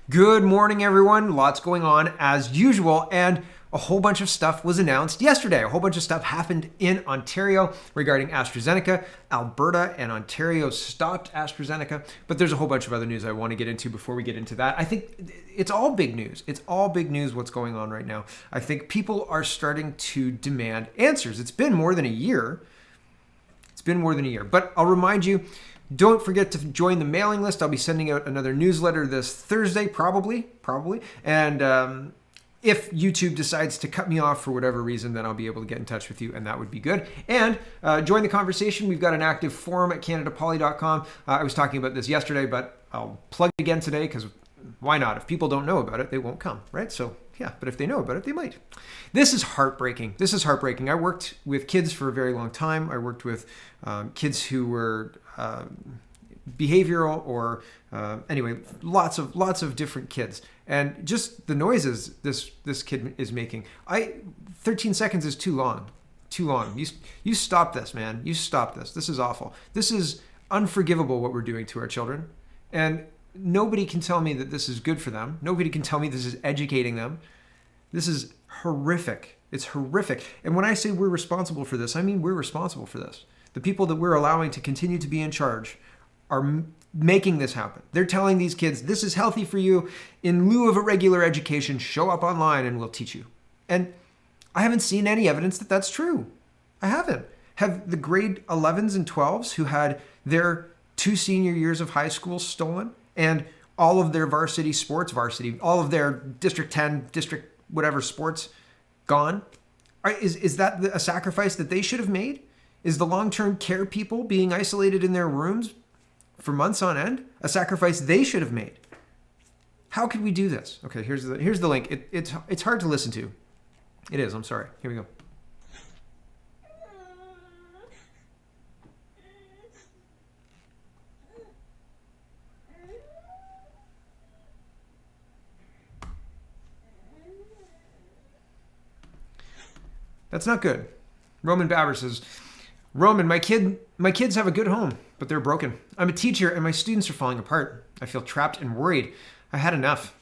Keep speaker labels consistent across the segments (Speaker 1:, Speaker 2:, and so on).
Speaker 1: Good morning, everyone. Lots going on as usual, and a whole bunch of stuff was announced yesterday. A whole bunch of stuff happened in Ontario regarding AstraZeneca. Alberta and Ontario stopped AstraZeneca, but there's a whole bunch of other news I want to get into before we get into that. I think it's all big news. It's all big news what's going on right now. I think people are starting to demand answers. It's been more than a year. But I'll remind you, don't forget to join the mailing list. I'll be sending out another newsletter this Thursday, probably. And if YouTube decides to cut me off for whatever reason, then I'll be able to get in touch with you, and that would be good. And join the conversation. We've got an active forum at CanadaPoly.com. I was talking about this yesterday, but I'll plug it again today because why not? If people don't know about it, they won't come, right? So yeah, but if they know about it, they might. This is heartbreaking. I worked with kids for a very long time. I worked with kids who were behavioral or anyway, lots of different kids. And just the noises this kid is making. 13 seconds is too long. You stop this, man. You stop this. This is awful. This is unforgivable what we're doing to our children. And nobody can tell me that this is good for them. Nobody can tell me this is educating them. This is horrific. It's horrific. And when I say we're responsible for this, I mean we're responsible for this. The people that we're allowing to continue to be in charge are making this happen. They're telling these kids, this is healthy for you. In lieu of a regular education, show up online and we'll teach you. And I haven't seen any evidence that that's true. I haven't. Have the grade 11s and 12s who had their 2 senior years of high school stolen and all of their varsity, all of their District 10, District whatever sports gone? Is that a sacrifice that they should have made? Is the long-term care people being isolated in their rooms for months on end a sacrifice they should have made? How could we do this? Okay, here's the link. It's hard to listen to. It is. I'm sorry. Here we go. That's not good. Roman Babber says, Roman, my kids have a good home, but they're broken. I'm a teacher and my students are falling apart. I feel trapped and worried. I had enough.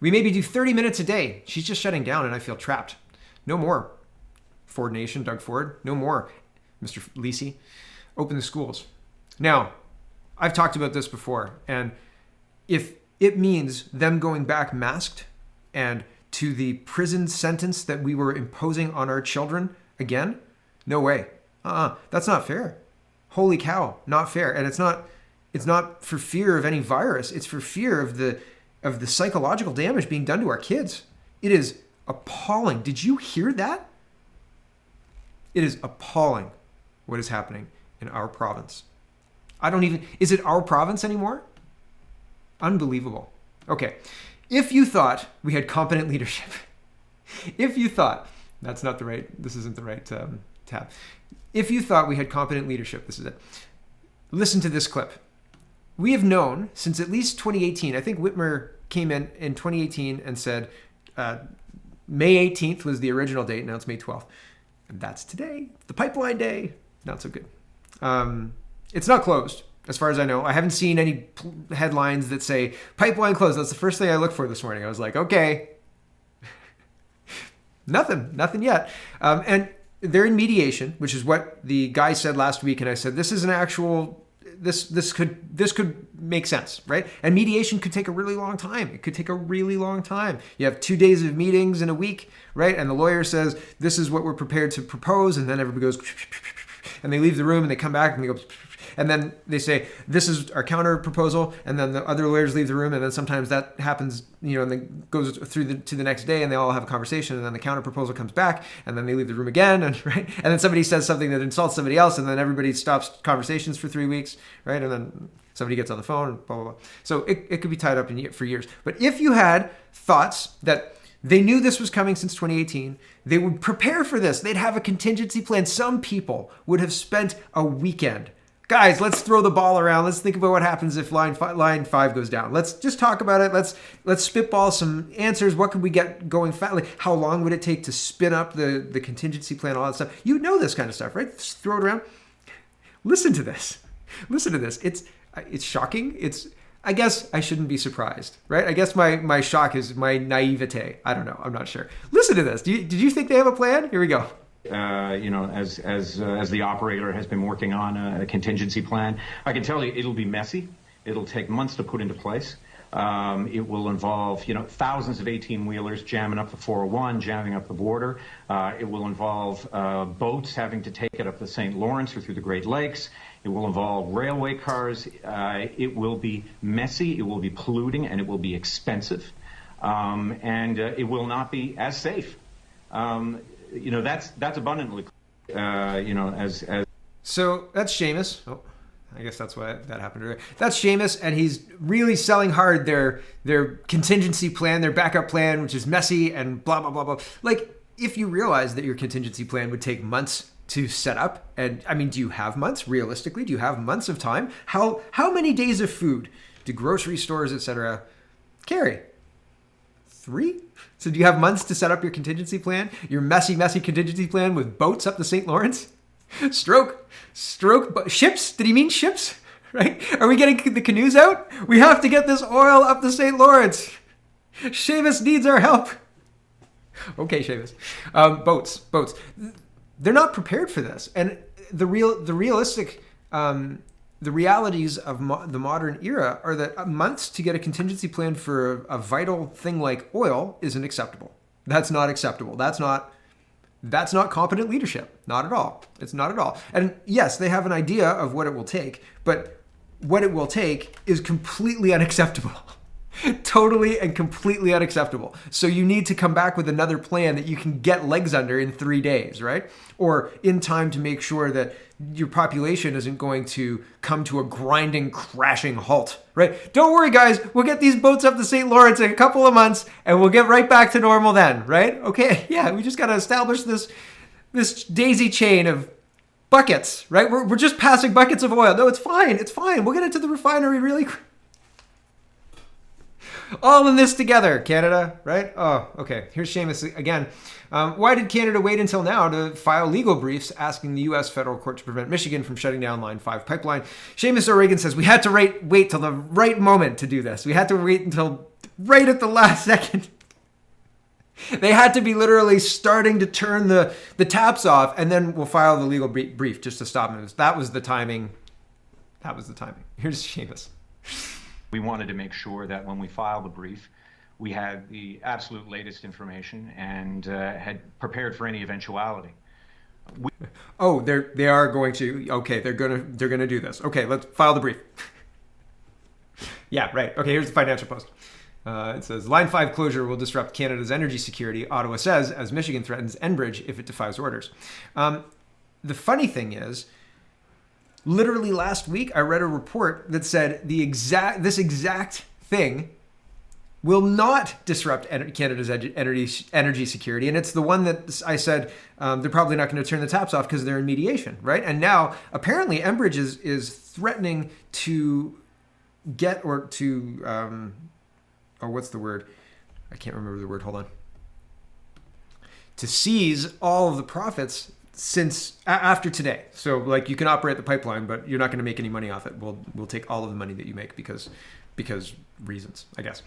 Speaker 1: We maybe do 30 minutes a day. She's just shutting down and I feel trapped. No more. Ford Nation, Doug Ford. No more. Mr. Lisi. Open the schools. Now, I've talked about this before, and if it means them going back masked and to the prison sentence that we were imposing on our children again, no way. That's not fair. Holy cow, not fair. And it's not for fear of any virus. It's for fear of the psychological damage being done to our kids. It is appalling. Did you hear that? It is appalling what is happening in our province. Is it our province anymore? Unbelievable. Okay. If you thought we had competent leadership, this isn't the right tab. If you thought we had competent leadership, this is it. Listen to this clip. We have known since at least 2018, I think Whitmer came in 2018 and said May 18th was the original date, now it's May 12th. And that's today, the pipeline day. Not so good. It's not closed. As far as I know, I haven't seen any headlines that say pipeline closed. That's the first thing I looked for this morning. I was like, okay, nothing yet. And they're in mediation, which is what the guy said last week. And I said, this is an actual, this could make sense, right? And mediation could take a really long time. It could take a really long time. You have 2 days of meetings in a week, right? And the lawyer says, this is what we're prepared to propose. And then everybody goes, and they leave the room and they come back and they go, and then they say, this is our counter proposal. And then the other lawyers leave the room. And then sometimes that happens, and then goes through to the next day and they all have a conversation. And then the counter proposal comes back and then they leave the room again. And right. And then somebody says something that insults somebody else. And then everybody stops conversations for 3 weeks. Right. And then somebody gets on the phone and blah, blah, blah. So it could be tied up for years. But if you had thoughts that they knew this was coming since 2018, they would prepare for this. They'd have a contingency plan. Some people would have spent a weekend. Guys, let's throw the ball around. Let's think about what happens if line 5 goes down. Let's just talk about it. Let's spitball some answers. What could we get going fast? Like, how long would it take to spin up the contingency plan, all that stuff? You know this kind of stuff, right? Just throw it around. Listen to this. It's shocking. I guess I shouldn't be surprised, right? I guess my shock is my naivete. I don't know. I'm not sure. Listen to this. Did you think they have a plan? Here we go.
Speaker 2: As the operator has been working on a contingency plan, I can tell you it'll be messy. It'll take months to put into place. It will involve, thousands of 18-wheelers jamming up the 401, jamming up the border. It will involve boats having to take it up the St. Lawrence or through the Great Lakes. It will involve railway cars. It will be messy. It will be polluting, and it will be expensive. And it will not be as safe. That's abundantly clear.
Speaker 1: So that's Seamus. Oh, I guess that's why that happened earlier. That's Seamus, and he's really selling hard their contingency plan, their backup plan, which is messy and blah blah blah blah. Like, if you realize that your contingency plan would take months to set up, and I mean, do you have months realistically? Do you have months of time? How many days of food do grocery stores, etc., carry? 3? So do you have months to set up your contingency plan? Your messy contingency plan with boats up the St. Lawrence? Stroke, ships? Did he mean ships? Right? Are we getting the canoes out? We have to get this oil up the St. Lawrence. Seamus needs our help. Okay, Seamus. Boats. They're not prepared for this. And the realities of the modern era are that months to get a contingency plan for a vital thing like oil isn't acceptable. That's not acceptable. That's not competent leadership. Not at all. It's not at all. And yes, they have an idea of what it will take, but what it will take is completely unacceptable. Totally and completely unacceptable. So you need to come back with another plan that you can get legs under in 3 days, right? Or in time to make sure that your population isn't going to come to a grinding, crashing halt, right? Don't worry, guys. We'll get these boats up the St. Lawrence in a couple of months and we'll get right back to normal then, right? Okay, yeah, we just got to establish this daisy chain of buckets, right? We're just passing buckets of oil. No, it's fine. It's fine. We'll get it to the refinery really quick. All in this together, Canada, right? Oh, okay. Here's Seamus again. Why did Canada wait until now to file legal briefs asking the U.S. federal court to prevent Michigan from shutting down Line 5 pipeline? Seamus O'Regan says, we had to wait till the right moment to do this. We had to wait until right at the last second. They had to be literally starting to turn the taps off, and then we'll file the legal brief just to stop it. That was the timing. Here's Seamus.
Speaker 2: We wanted to make sure that when we filed the brief, we had the absolute latest information and had prepared for any eventuality.
Speaker 1: They are going to. Okay, they're gonna do this. Okay, let's file the brief. Yeah, right. Okay, here's the Financial Post. It says, Line 5 closure will disrupt Canada's energy security, Ottawa says, as Michigan threatens Enbridge if it defies orders. The funny thing is, literally last week, I read a report that said this exact thing will not disrupt Canada's energy security. And it's the one that I said they're probably not going to turn the taps off because they're in mediation, right? And now, apparently, Enbridge is threatening to get or what's the word? I can't remember the word. Hold on. To seize all of the profits since after today. So like you can operate the pipeline, but you're not going to make any money off it. We'll take all of the money that you make because reasons, I guess.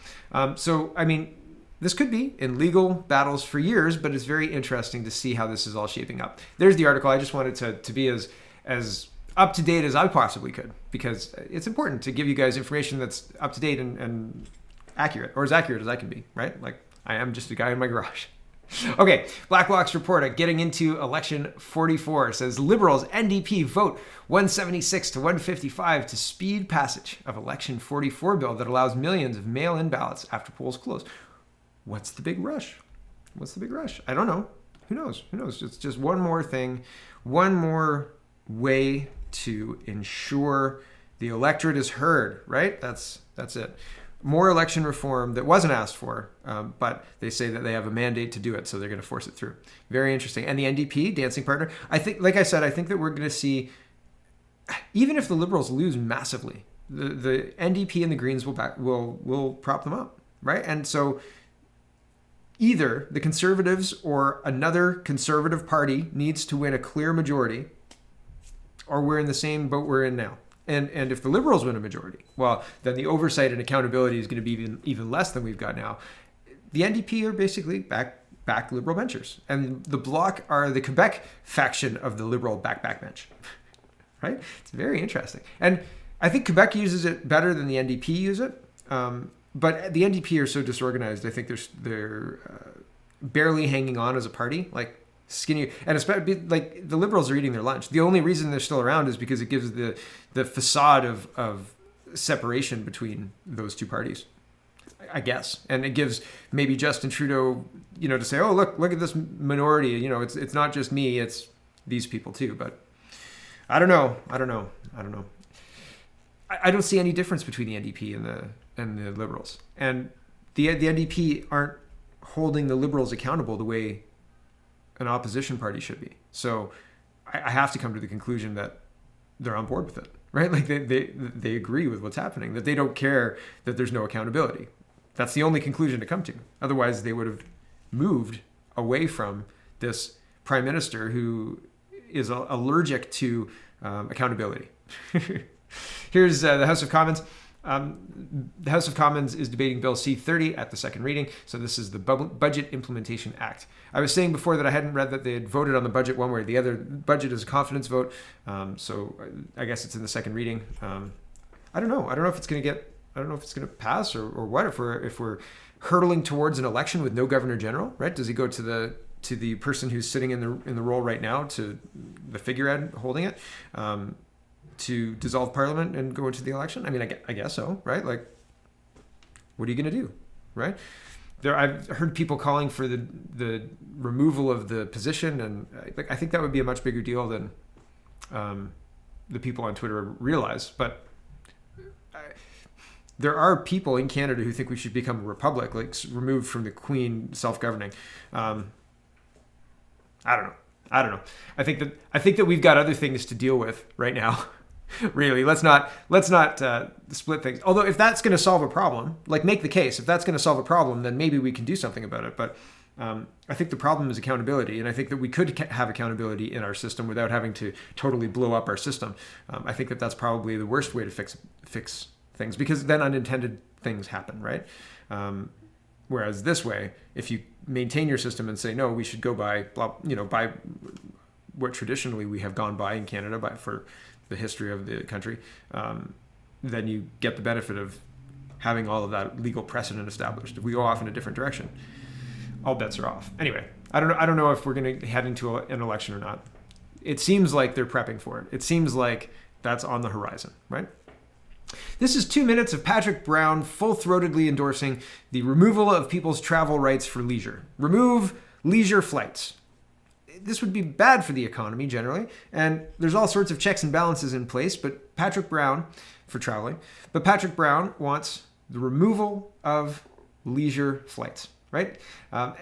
Speaker 1: So, I mean, this could be in legal battles for years, but it's very interesting to see how this is all shaping up. There's the article. I just wanted to be as up to date as I possibly could, because it's important to give you guys information that's up to date and accurate, or as accurate as I can be, right? Like I am just a guy in my garage. Okay, Blacklock's report getting into election 44 says Liberals NDP vote 176 to 155 to speed passage of election 44 bill that allows millions of mail-in ballots after polls close. What's the big rush? I don't know. Who knows? It's just one more thing, one more way to ensure the electorate is heard, right? That's it. More election reform that wasn't asked for, but they say that they have a mandate to do it, so they're going to force it through. Very interesting. And the NDP, dancing partner, I think, like I said, I think that we're going to see, even if the Liberals lose massively, the NDP and the Greens will prop them up, right? And so either the Conservatives or another Conservative party needs to win a clear majority, or we're in the same boat we're in now. And if the Liberals win a majority, well, then the oversight and accountability is going to be even less than we've got now. The NDP are basically back Liberal benchers. And the Bloc are the Quebec faction of the Liberal backbench. Right? It's very interesting. And I think Quebec uses it better than the NDP use it. But the NDP are so disorganized. I think they're barely hanging on as a party, like skinny. And especially like the Liberals are eating their lunch. The only reason they're still around is because it gives the facade of separation between those two parties, I guess. And it gives maybe Justin Trudeau, to say, oh, look at this minority. It's not just me, it's these people too. But I don't know. I don't see any difference between the NDP and the Liberals. And the NDP aren't holding the Liberals accountable the way an opposition party should be. So I have to come to the conclusion that they're on board with it, right? Like they agree with what's happening, that they don't care that there's no accountability. That's the only conclusion to come to. Otherwise, they would have moved away from this prime minister who is allergic to accountability. Here's the House of Commons. The House of Commons is debating Bill C-30 at the second reading. So this is the Budget Implementation Act. I was saying before that I hadn't read that they had voted on the budget one way or the other. Budget is a confidence vote. So I guess it's in the second reading. I don't know. I don't know if it's going to pass or what. If we're hurtling towards an election with no governor general, right? Does he go to the person who's sitting in the role right now, to the figurehead holding it, to dissolve Parliament and go into the election? I mean, I guess so, right? Like, what are you going to do, right? I've heard people calling for the removal of the position, and I think that would be a much bigger deal than the people on Twitter realize. But there are people in Canada who think we should become a republic, like removed from the Queen, self-governing. I don't know. I think that we've got other things to deal with right now. Really, let's not split things. Although if that's going to solve a problem, like make the case. If that's going to solve a problem, then maybe we can do something about it. But I think the problem is accountability, and I think that we could have accountability in our system without having to totally blow up our system. I think that that's probably the worst way to fix things, because then unintended things happen, right? Whereas this way, if you maintain your system and say, no, we should go by what traditionally we have gone by in Canada for the history of the country, then you get the benefit of having all of that legal precedent established. If we go off in a different direction, all bets are off. Anyway, I don't know if we're going to head into an election or not. It seems like they're prepping for it. It seems like that's on the horizon, right? This is 2 minutes of Patrick Brown full-throatedly endorsing the removal of people's travel rights for leisure. Remove leisure flights. This would be bad for the economy generally, and there's all sorts of checks and balances in place, but Patrick Brown wants the removal of leisure flights, right? I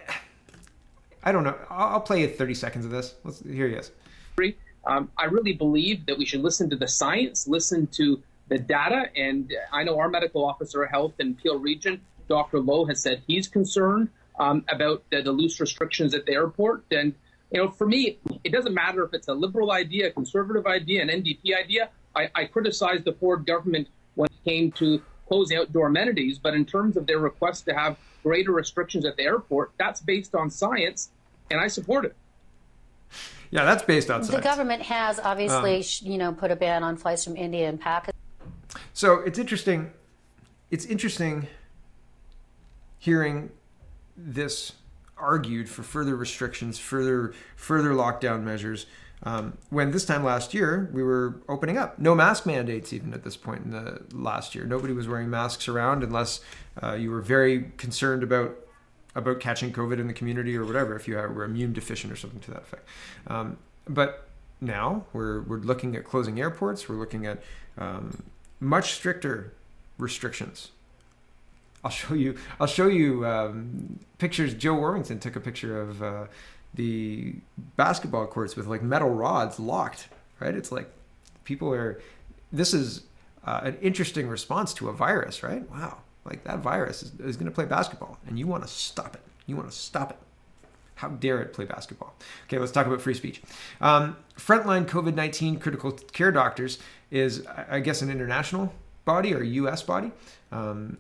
Speaker 1: don't know. I'll play you 30 seconds of this. Here he is.
Speaker 3: I really believe that we should listen to the science, listen to the data, and I know our medical officer of health in Peel Region, Dr. Lowe, has said he's concerned about the loose restrictions at the airport. And for me, it doesn't matter if it's a Liberal idea, a Conservative idea, an NDP idea. I criticized the Ford government when it came to closing outdoor amenities, but in terms of their request to have greater restrictions at the airport, that's based on science, and I support it.
Speaker 1: Yeah, that's based on science.
Speaker 4: The government has obviously, put a ban on flights from India and Pakistan.
Speaker 1: So it's interesting. It's interesting hearing this argued for further restrictions, further lockdown measures, when this time last year we were opening up. No mask mandates even at this point in the last year. Nobody was wearing masks around unless you were very concerned about catching COVID in the community or whatever, if you were immune deficient or something to that effect. But now we're looking at closing airports. We're looking at much stricter restrictions. I'll show you pictures. Joe Warmington took a picture of the basketball courts with like metal rods locked, right? It's like this is an interesting response to a virus, right? Wow. Like that virus is going to play basketball and you want to stop it. How dare it play basketball? Okay, let's talk about free speech. Frontline COVID-19 critical care doctors is, I guess, an international body or a U.S. body.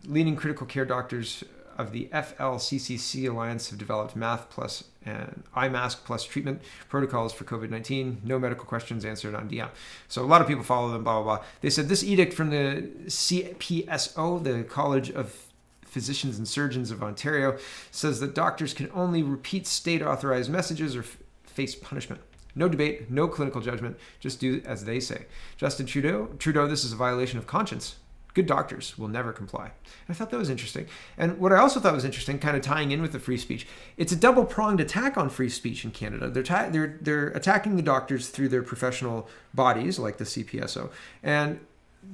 Speaker 1: Leading critical care doctors of the FLCCC Alliance have developed math plus and eye mask plus treatment protocols for COVID-19. No medical questions answered on DM. So a lot of people follow them, blah, blah, blah. They said this edict from the CPSO, the College of Physicians and Surgeons of Ontario, says that doctors can only repeat state-authorized messages or face punishment. No debate, no clinical judgment, just do as they say. Justin Trudeau, this is a violation of conscience. Good doctors will never comply. And I thought that was interesting. And what I also thought was interesting, kind of tying in with the free speech, it's a double-pronged attack on free speech in Canada. They're attacking the doctors through their professional bodies, like the CPSO. And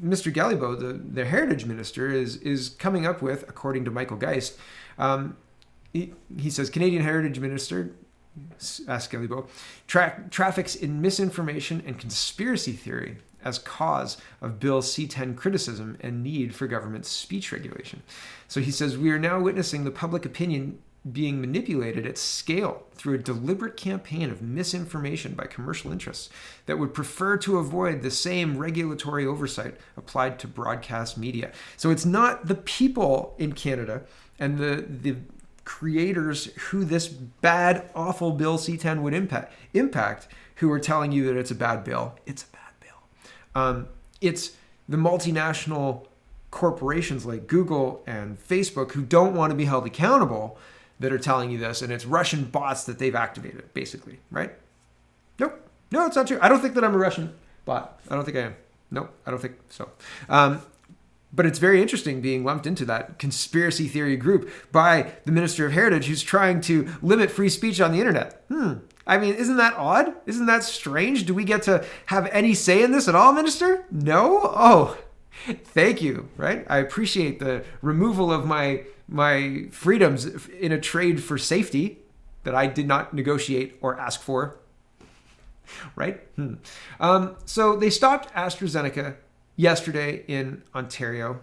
Speaker 1: Mr. Gallibo, the heritage minister, is coming up with, according to Michael Geist, he says, Canadian heritage minister, asked Gallibo, traffics in misinformation and conspiracy theory as cause of Bill C-10 criticism and need for government speech regulation. So he says, we are now witnessing the public opinion being manipulated at scale through a deliberate campaign of misinformation by commercial interests that would prefer to avoid the same regulatory oversight applied to broadcast media. So it's not the people in Canada and the creators who this bad, awful Bill C-10 would impact who are telling you that it's a bad bill. It's a bad bill. It's the multinational corporations like Google and Facebook who don't want to be held accountable that are telling you this, and it's Russian bots that they've activated, basically, right? Nope. No, it's not true. I don't think that I'm a Russian bot. I don't think I am. Nope, I don't think so. But it's very interesting being lumped into that conspiracy theory group by the Minister of Heritage who's trying to limit free speech on the internet. I mean, isn't that odd? Isn't that strange? Do we get to have any say in this at all, Minister? No? Oh, thank you, right? I appreciate the removal of my freedoms in a trade for safety that I did not negotiate or ask for, right? So they stopped AstraZeneca yesterday in Ontario.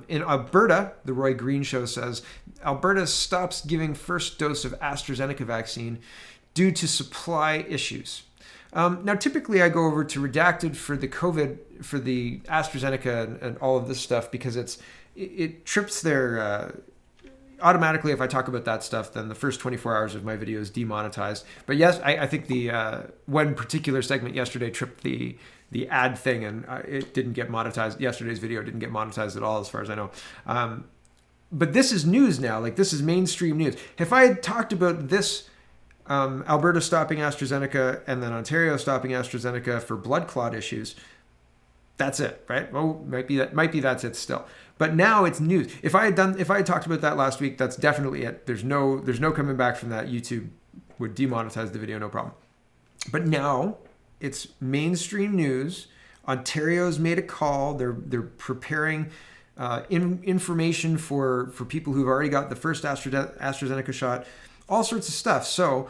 Speaker 1: In Alberta, the Roy Green Show says, Alberta stops giving first dose of AstraZeneca vaccine due to supply issues. Now, typically I go over to Redacted for the COVID, for the AstraZeneca and all of this stuff because it trips their... automatically, if I talk about that stuff, then the first 24 hours of my video is demonetized. But yes, I think the one particular segment yesterday tripped the ad thing, and it didn't get monetized. Yesterday's video didn't get monetized at all, as far as I know. But this is news now. Like, this is mainstream news. If I had talked about this, Alberta stopping AstraZeneca and then Ontario stopping AstraZeneca for blood clot issues, that's it, right? Well, might be that's it still. But now it's news. If I had talked about that last week, that's definitely it. There's no coming back from that. YouTube would demonetize the video, no problem. But now it's mainstream news. Ontario's made a call. They're preparing information for people who've already got the first AstraZeneca shot, all sorts of stuff. So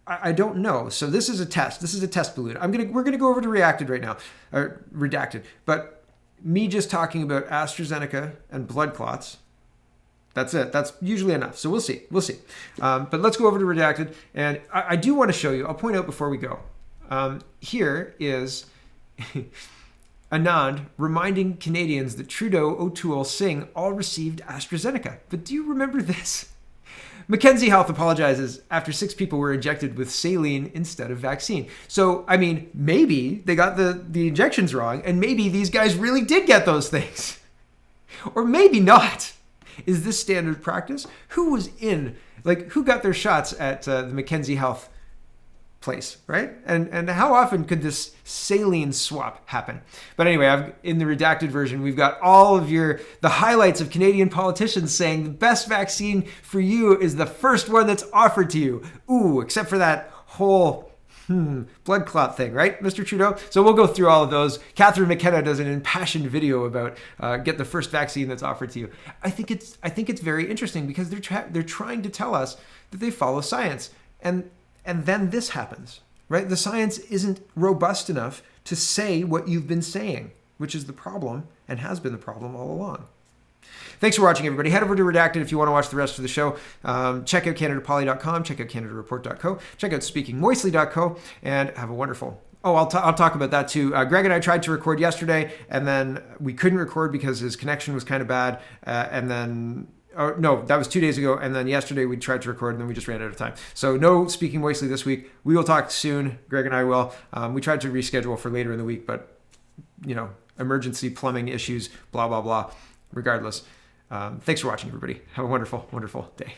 Speaker 1: I don't know. So this is a test. This is a test balloon. We're gonna go over to Redacted. But me just talking about AstraZeneca and blood clots, that's it. That's usually enough. So we'll see. But let's go over to Redacted. And I do want to show you. I'll point out before we go. Here is Anand reminding Canadians that Trudeau, O'Toole, Singh all received AstraZeneca. But do you remember this? Mackenzie Health apologizes after 6 people were injected with saline instead of vaccine. So, I mean, maybe they got the injections wrong, and maybe these guys really did get those things. Or maybe not. Is this standard practice? Who got their shots at the Mackenzie Health place, right? And how often could this saline swap happen? But anyway, in the redacted version, we've got all of the highlights of Canadian politicians saying the best vaccine for you is the first one that's offered to you. Ooh, except for that whole blood clot thing, right, Mr. Trudeau? So we'll go through all of those. Catherine McKenna does an impassioned video about get the first vaccine that's offered to you. I think it's very interesting because they're trying to tell us that they follow science, and then this happens, right? The science isn't robust enough to say what you've been saying, which is the problem and has been the problem all along. Thanks for watching, everybody. Head over to Redacted if you want to watch the rest of the show. Check out CanadaPoly.com. Check out CanadaReport.co. Check out SpeakingMoistly.co. And have a wonderful Oh, I'll talk about that too. Greg and I tried to record yesterday, and then we couldn't record because his connection was kind of bad. And then, oh, no, that was 2 days ago. And then yesterday we tried to record, and then we just ran out of time. So no Speaking Moistly this week. We will talk soon. Greg and I will. We tried to reschedule for later in the week, but emergency plumbing issues, blah, blah, blah. Regardless, thanks for watching, everybody. Have a wonderful, wonderful day.